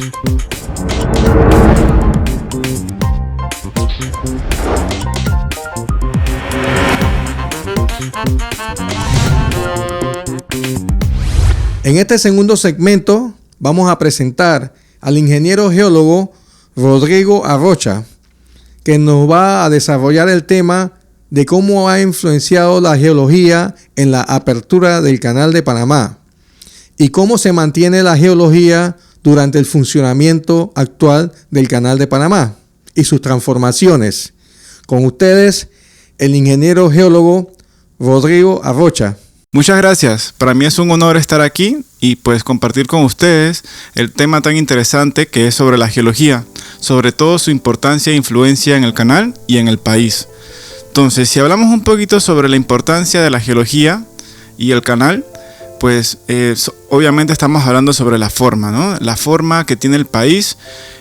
En este segundo segmento vamos a presentar al ingeniero geólogo Rodrigo Arrocha, que nos va a desarrollar el tema de cómo ha influenciado la geología en la apertura del Canal de Panamá y cómo se mantiene la geología durante el funcionamiento actual del Canal de Panamá y sus transformaciones. Con ustedes, el ingeniero geólogo Rodrigo Arrocha. Muchas gracias. Para mí es un honor estar aquí y pues compartir con ustedes el tema tan interesante que es sobre la geología, sobre todo su importancia e influencia en el canal y en el país. Entonces, si hablamos un poquito sobre la importancia de la geología y el canal, pues obviamente estamos hablando sobre la forma, ¿no? La forma que tiene el país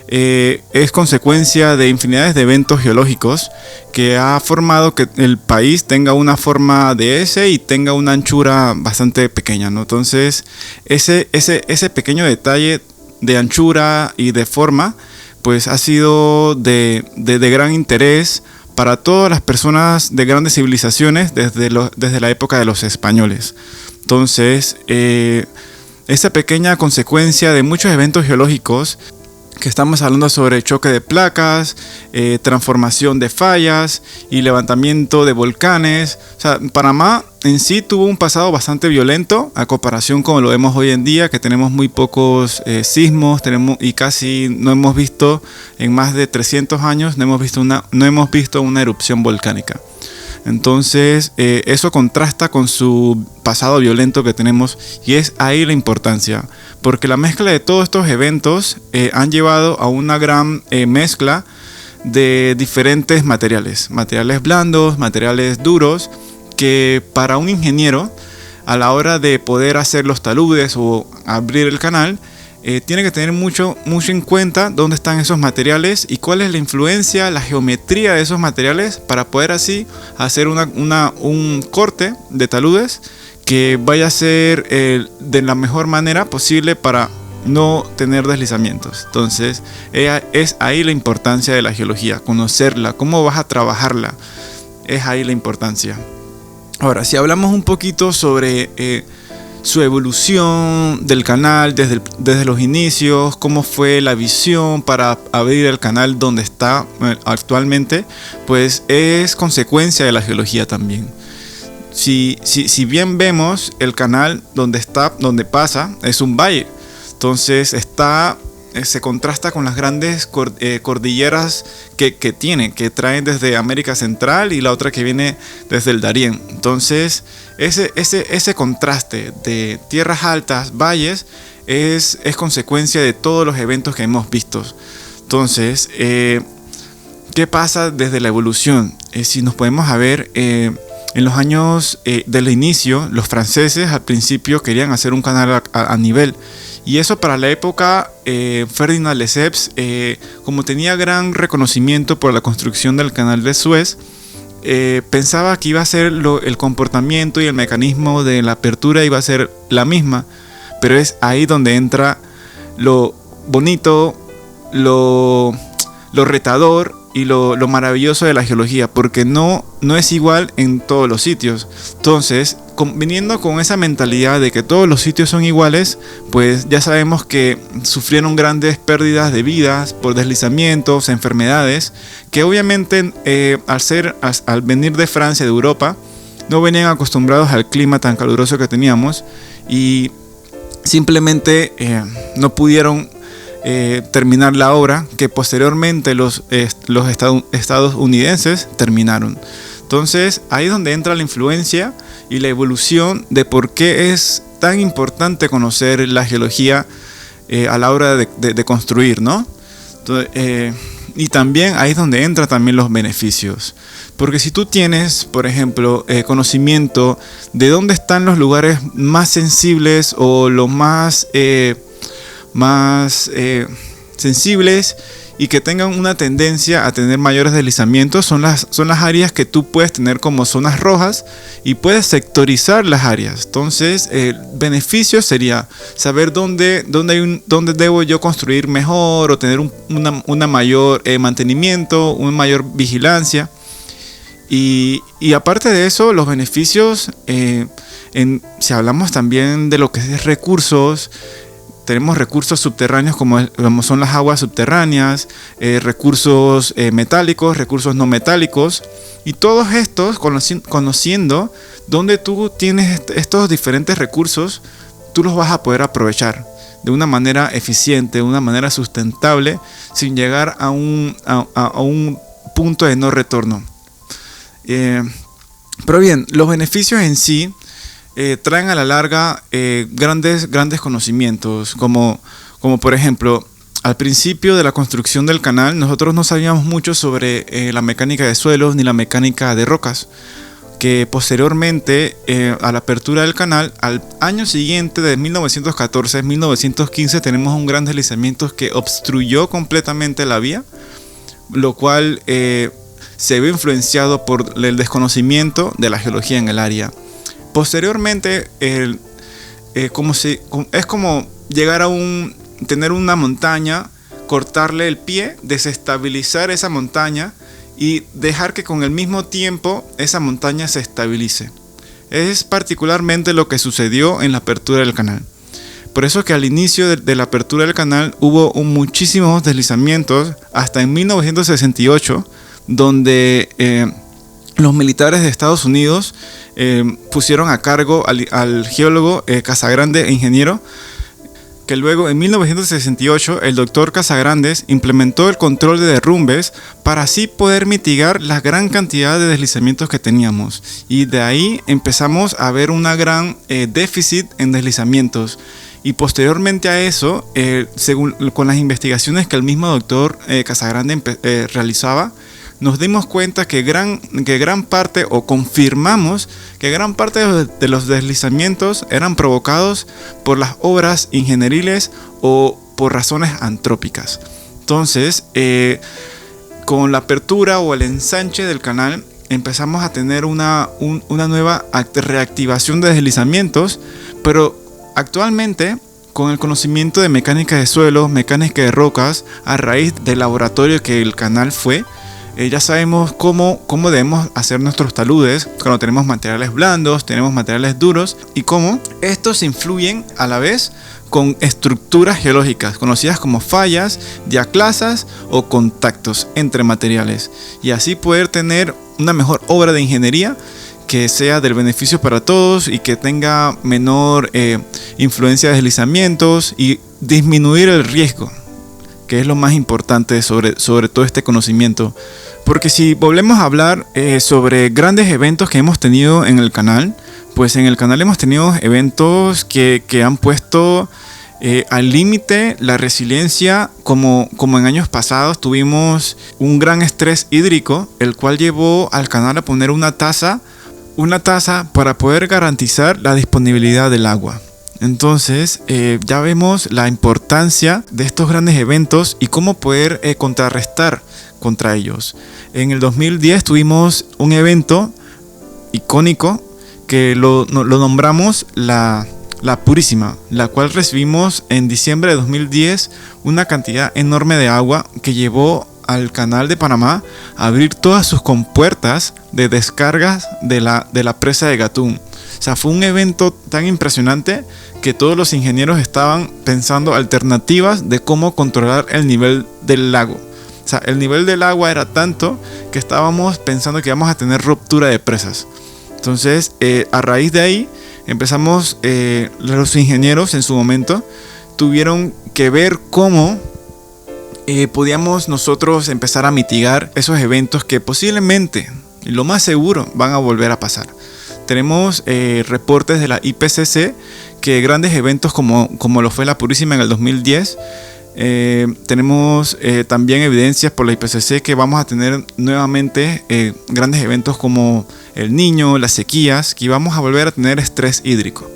es consecuencia de infinidades de eventos geológicos que ha formado que el país tenga una forma de S y tenga una anchura bastante pequeña, ¿no? Entonces, ese pequeño detalle de anchura y de forma, pues ha sido de gran interés para todas las personas de grandes civilizaciones desde la época de los españoles. Entonces, esa pequeña consecuencia de muchos eventos geológicos que estamos hablando sobre choque de placas, transformación de fallas y levantamiento de volcanes. O sea, Panamá en sí tuvo un pasado bastante violento a comparación con lo vemos hoy en día, que tenemos muy pocos sismos, y casi no hemos visto en más de 300 años, no hemos visto una erupción volcánica. Entonces, eso contrasta con su pasado violento que tenemos y es ahí la importancia, porque la mezcla de todos estos eventos han llevado a una gran mezcla de diferentes materiales blandos, materiales duros, que para un ingeniero a la hora de poder hacer los taludes o abrir el canal, tiene que tener mucho en cuenta dónde están esos materiales y cuál es la influencia, la geometría de esos materiales para poder así hacer un corte de taludes que vaya a ser de la mejor manera posible para no tener deslizamientos. Entonces, es ahí la importancia de la geología, conocerla, cómo vas a trabajarla, es ahí la importancia. Ahora, si hablamos un poquito sobre su evolución del canal desde los inicios, cómo fue la visión para abrir el canal donde está actualmente, pues es consecuencia de la geología también. Si bien vemos el canal donde pasa, es un valle, entonces se contrasta con las grandes cordilleras que traen desde América Central y la otra que viene desde el Darién. Entonces, ese contraste de tierras altas, valles, es consecuencia de todos los eventos que hemos visto. Entonces, ¿qué pasa desde la evolución? Si nos podemos ver, en los años del inicio, los franceses al principio querían hacer un canal a nivel. Y eso para la época, Ferdinand Lesseps, como tenía gran reconocimiento por la construcción del canal de Suez, pensaba que iba a ser el comportamiento y el mecanismo de la apertura iba a ser la misma, pero es ahí donde entra lo bonito, lo retador y lo maravilloso de la geología, porque no es igual en todos los sitios. Entonces, viniendo con esa mentalidad de que todos los sitios son iguales, pues ya sabemos que sufrieron grandes pérdidas de vidas por deslizamientos, enfermedades, que obviamente al venir de Francia, de Europa, no venían acostumbrados al clima tan caluroso que teníamos y simplemente no pudieron terminar la obra que posteriormente los estadounidenses terminaron. Entonces ahí es donde entra la influencia y la evolución de por qué es tan importante conocer la geología a la hora de construir, ¿no? Entonces, y también ahí es donde entran también los beneficios, porque si tú tienes, por ejemplo, conocimiento de dónde están los lugares más sensibles o los más sensibles y que tengan una tendencia a tener mayores deslizamientos son las áreas que tú puedes tener como zonas rojas y puedes sectorizar las áreas. Entonces el beneficio sería saber dónde debo yo construir mejor o tener una mayor mantenimiento, una mayor vigilancia. Y aparte de eso, los beneficios, si hablamos también de lo que es recursos, tenemos recursos subterráneos como son las aguas subterráneas, recursos metálicos, recursos no metálicos, y todos estos, conociendo dónde tú tienes estos diferentes recursos, tú los vas a poder aprovechar de una manera eficiente, de una manera sustentable, sin llegar a un punto de no retorno. Pero bien, los beneficios en sí traen a la larga grandes conocimientos, como por ejemplo, al principio de la construcción del canal nosotros no sabíamos mucho sobre la mecánica de suelos ni la mecánica de rocas, que posteriormente a la apertura del canal, al año siguiente de 1914-1915 tenemos un gran deslizamiento que obstruyó completamente la vía, lo cual se ve influenciado por el desconocimiento de la geología en el área. Posteriormente, es como llegar a tener una montaña, cortarle el pie, desestabilizar esa montaña y dejar que con el mismo tiempo esa montaña se estabilice. Es particularmente lo que sucedió en la apertura del canal. Por eso que al inicio de la apertura del canal hubo muchísimos deslizamientos hasta en 1968, donde los militares de Estados Unidos pusieron a cargo al geólogo Casagrande e ingeniero, que luego en 1968 el doctor Casagrandes implementó el control de derrumbes para así poder mitigar la gran cantidad de deslizamientos que teníamos, y de ahí empezamos a ver una gran déficit en deslizamientos. Y posteriormente a eso, con las investigaciones que el mismo doctor Casagrande realizaba, nos dimos cuenta que gran parte, o confirmamos que gran parte de los deslizamientos eran provocados por las obras ingenieriles o por razones antrópicas. Entonces, con la apertura o el ensanche del canal, empezamos a tener una nueva reactivación de deslizamientos, pero actualmente, con el conocimiento de mecánica de suelos, mecánica de rocas, a raíz del laboratorio que el canal fue, ya sabemos cómo debemos hacer nuestros taludes cuando tenemos materiales blandos, tenemos materiales duros, y cómo estos influyen a la vez con estructuras geológicas conocidas como fallas, diaclasas o contactos entre materiales, y así poder tener una mejor obra de ingeniería que sea del beneficio para todos y que tenga menor influencia de deslizamientos y disminuir el riesgo, que es lo más importante sobre todo este conocimiento. Porque si volvemos a hablar sobre grandes eventos que hemos tenido en el canal, pues en el canal hemos tenido eventos que han puesto al límite la resiliencia, como en años pasados tuvimos un gran estrés hídrico, el cual llevó al canal a poner una taza para poder garantizar la disponibilidad del agua. Entonces ya vemos la importancia de estos grandes eventos y cómo poder contrarrestar contra ellos. En el 2010 tuvimos un evento icónico que lo nombramos la Purísima, la cual recibimos en diciembre de 2010 una cantidad enorme de agua que llevó al canal de Panamá a abrir todas sus compuertas de descargas de la presa de Gatún. O sea, fue un evento tan impresionante que todos los ingenieros estaban pensando alternativas de cómo controlar el nivel del lago. O sea, el nivel del agua era tanto que estábamos pensando que íbamos a tener ruptura de presas. Entonces, a raíz de ahí, empezamos, los ingenieros en su momento tuvieron que ver cómo podíamos nosotros empezar a mitigar esos eventos que posiblemente, y lo más seguro, van a volver a pasar. Tenemos reportes de la IPCC que grandes eventos como lo fue la Purísima en el 2010, tenemos también evidencias por la IPCC que vamos a tener nuevamente grandes eventos como el Niño, las sequías, que vamos a volver a tener estrés hídrico.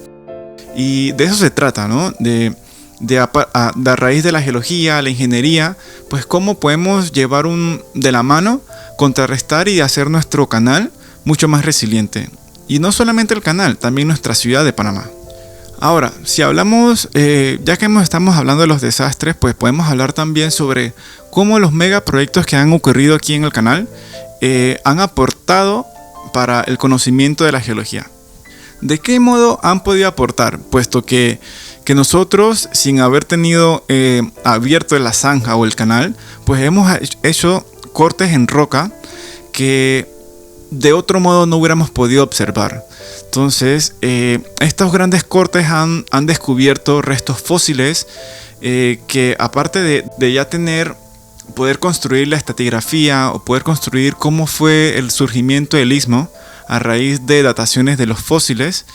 Y de eso se trata, ¿no? De de raíz de la geología, la ingeniería, pues cómo podemos llevar de la mano, contrarrestar y hacer nuestro canal mucho más resiliente. Y no solamente el canal, también nuestra ciudad de Panamá. Ahora, si hablamos, ya que estamos hablando de los desastres, pues podemos hablar también sobre cómo los megaproyectos que han ocurrido aquí en el canal han aportado para el conocimiento de la geología. ¿De qué modo han podido aportar? Puesto que nosotros, sin haber tenido abierto la zanja o el canal, pues hemos hecho cortes en roca que de otro modo no hubiéramos podido observar. Entonces, estos grandes cortes han descubierto restos fósiles que, aparte de ya poder construir la estratigrafía o poder construir cómo fue el surgimiento del istmo a raíz de dataciones de los fósiles,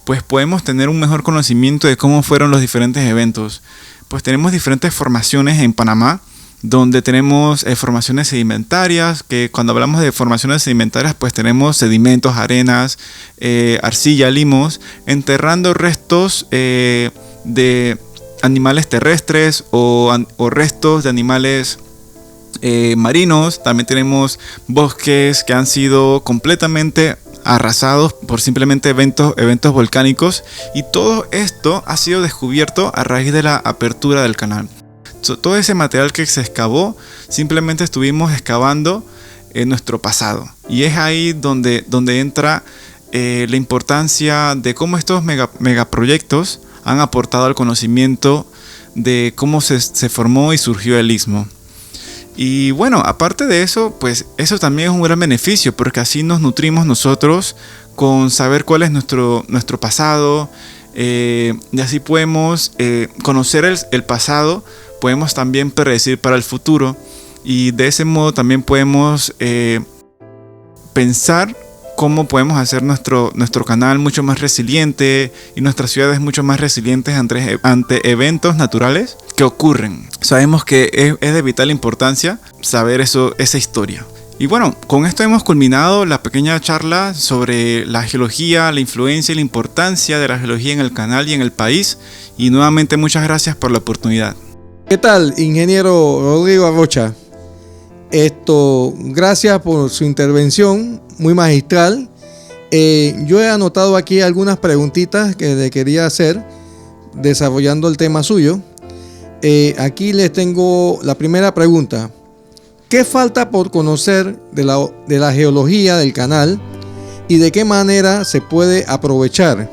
pues podemos tener un mejor conocimiento de cómo fueron los diferentes eventos. Pues tenemos diferentes formaciones en Panamá, donde tenemos formaciones sedimentarias, que cuando hablamos de formaciones sedimentarias, pues tenemos sedimentos, arenas, arcilla, limos, enterrando restos de animales terrestres o restos de animales marinos. También tenemos bosques que han sido completamente arrasados por simplemente eventos volcánicos, y todo esto ha sido descubierto a raíz de la apertura del canal. Todo ese material que se excavó, simplemente estuvimos excavando en nuestro pasado, y es ahí donde entra la importancia de cómo estos megaproyectos han aportado al conocimiento de cómo se formó y surgió el istmo. Y bueno, aparte de eso, pues eso también es un gran beneficio, porque así nos nutrimos nosotros con saber cuál es nuestro pasado, y así podemos conocer el pasado, podemos también predecir para el futuro, y de ese modo también podemos pensar cómo podemos hacer nuestro canal mucho más resiliente y nuestras ciudades mucho más resilientes ante eventos naturales que ocurren. Sabemos que es de vital importancia saber esa historia. Y bueno, con esto hemos culminado la pequeña charla sobre la geología, la influencia y la importancia de la geología en el canal y en el país. Y nuevamente muchas gracias por la oportunidad. ¿Qué tal, ingeniero Rodrigo Arrocha? Gracias por su intervención, muy magistral. Yo he anotado aquí algunas preguntitas que le quería hacer, desarrollando el tema suyo. Aquí les tengo la primera pregunta. ¿Qué falta por conocer de la geología del canal y de qué manera se puede aprovechar?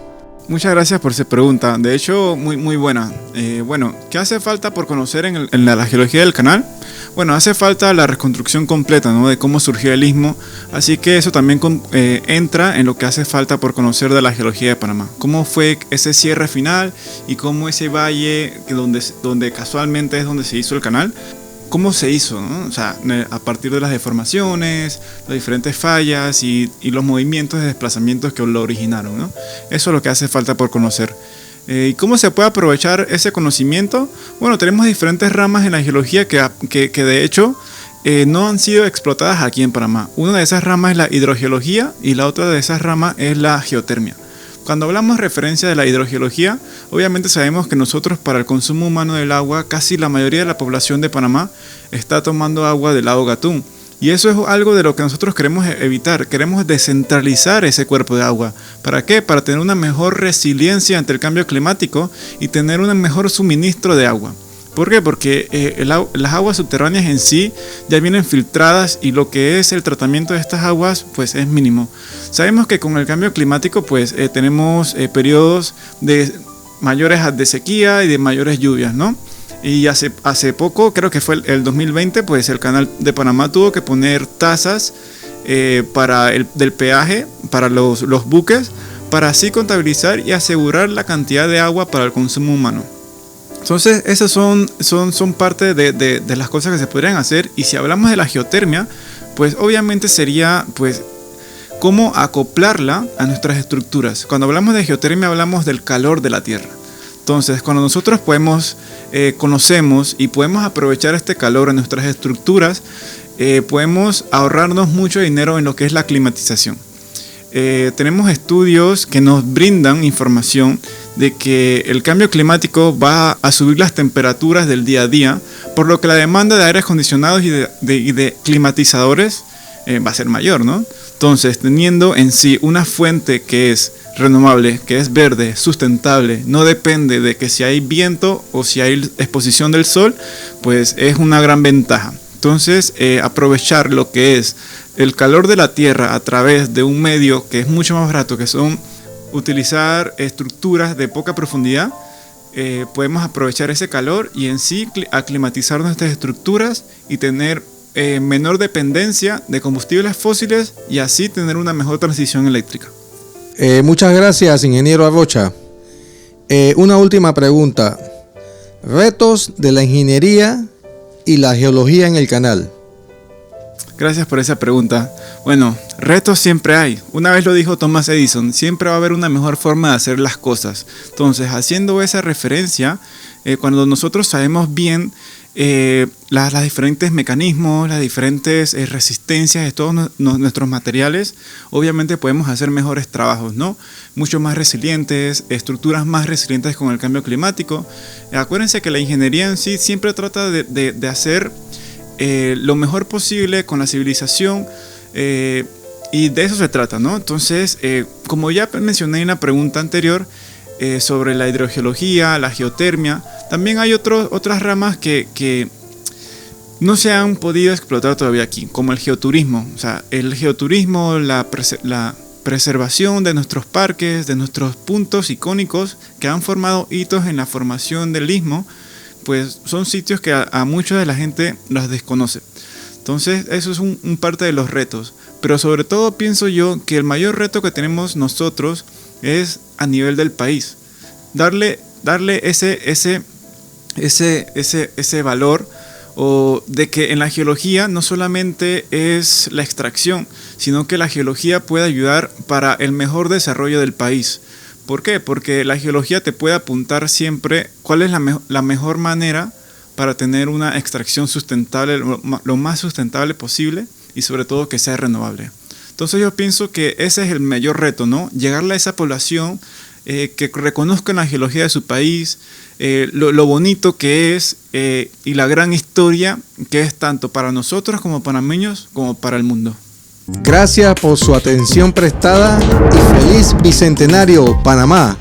Muchas gracias por esa pregunta. De hecho, muy buena. Bueno, ¿qué hace falta por conocer en la geología del canal? Bueno, hace falta la reconstrucción completa, ¿no?, de cómo surgió el istmo. Así que eso también entra en lo que hace falta por conocer de la geología de Panamá. Cómo fue ese cierre final y cómo ese valle donde casualmente es donde se hizo el canal, cómo se hizo, ¿no? O sea, a partir de las deformaciones, las diferentes fallas y los movimientos de desplazamientos que lo originaron, ¿no? Eso es lo que hace falta por conocer. ¿Y cómo se puede aprovechar ese conocimiento? Bueno, tenemos diferentes ramas en la geología que de hecho no han sido explotadas aquí en Panamá. Una de esas ramas es la hidrogeología y la otra de esas ramas es la geotermia. Cuando hablamos referencia de la hidrogeología, obviamente sabemos que nosotros, para el consumo humano del agua, casi la mayoría de la población de Panamá está tomando agua del lago Gatún. Y eso es algo de lo que nosotros queremos evitar. Queremos descentralizar ese cuerpo de agua. ¿Para qué? Para tener una mejor resiliencia ante el cambio climático y tener un mejor suministro de agua. ¿Por qué? Porque las aguas subterráneas en sí ya vienen filtradas y lo que es el tratamiento de estas aguas pues es mínimo. Sabemos que con el cambio climático pues tenemos periodos mayores de sequía y de mayores lluvias, ¿no? Y hace poco, creo que fue el 2020, pues el canal de Panamá tuvo que poner tasas del peaje para los buques, para así contabilizar y asegurar la cantidad de agua para el consumo humano. Entonces esas son parte de las cosas que se podrían hacer. Y si hablamos de la geotermia, pues obviamente sería pues cómo acoplarla a nuestras estructuras. Cuando hablamos de geotermia hablamos del calor de la tierra. Entonces cuando nosotros conocemos y podemos aprovechar este calor en nuestras estructuras, podemos ahorrarnos mucho dinero en lo que es la climatización. Tenemos estudios que nos brindan información de que el cambio climático va a subir las temperaturas del día a día, por lo que la demanda de aires acondicionados y de climatizadores va a ser mayor, ¿no? Entonces, teniendo en sí una fuente que es renovable, que es verde, sustentable, no depende de que si hay viento o si hay exposición del sol, pues es una gran ventaja. Entonces, aprovechar lo que es el calor de la tierra a través de un medio que es mucho más barato, que son utilizar estructuras de poca profundidad, podemos aprovechar ese calor y en sí aclimatizar nuestras estructuras y tener menor dependencia de combustibles fósiles y así tener una mejor transición eléctrica. Muchas gracias, ingeniero Arrocha. Una última pregunta. Retos de la ingeniería y la geología en el canal. Gracias por esa pregunta. Bueno, retos siempre hay. Una vez lo dijo Thomas Edison, siempre va a haber una mejor forma de hacer las cosas. Entonces, haciendo esa referencia, cuando nosotros sabemos bien los diferentes mecanismos, las diferentes resistencias de todos nuestros materiales, obviamente podemos hacer mejores trabajos, ¿no? Mucho más resilientes, estructuras más resilientes con el cambio climático. Acuérdense que la ingeniería en sí siempre trata de hacer lo mejor posible con la civilización y de eso se trata, ¿no? Entonces, como ya mencioné en la pregunta anterior sobre la hidrogeología, la geotermia, también hay otras ramas que no se han podido explotar todavía aquí, como el geoturismo. O sea, el geoturismo, la preservación de nuestros parques, de nuestros puntos icónicos que han formado hitos en la formación del istmo, pues son sitios que a mucha de la gente los desconoce. Entonces, eso es un parte de los retos. Pero sobre todo pienso yo que el mayor reto que tenemos nosotros es a nivel del país. Darle ese valor o de que en la geología no solamente es la extracción, sino que la geología puede ayudar para el mejor desarrollo del país. ¿Por qué? Porque la geología te puede apuntar siempre cuál es la mejor manera para tener una extracción sustentable, lo más sustentable posible y sobre todo que sea renovable. Entonces yo pienso que ese es el mayor reto, ¿no? Llegarle a esa población que reconozcan la geología de su país, lo bonito que es y la gran historia que es tanto para nosotros como panameños como para el mundo. Gracias por su atención prestada y feliz Bicentenario, Panamá.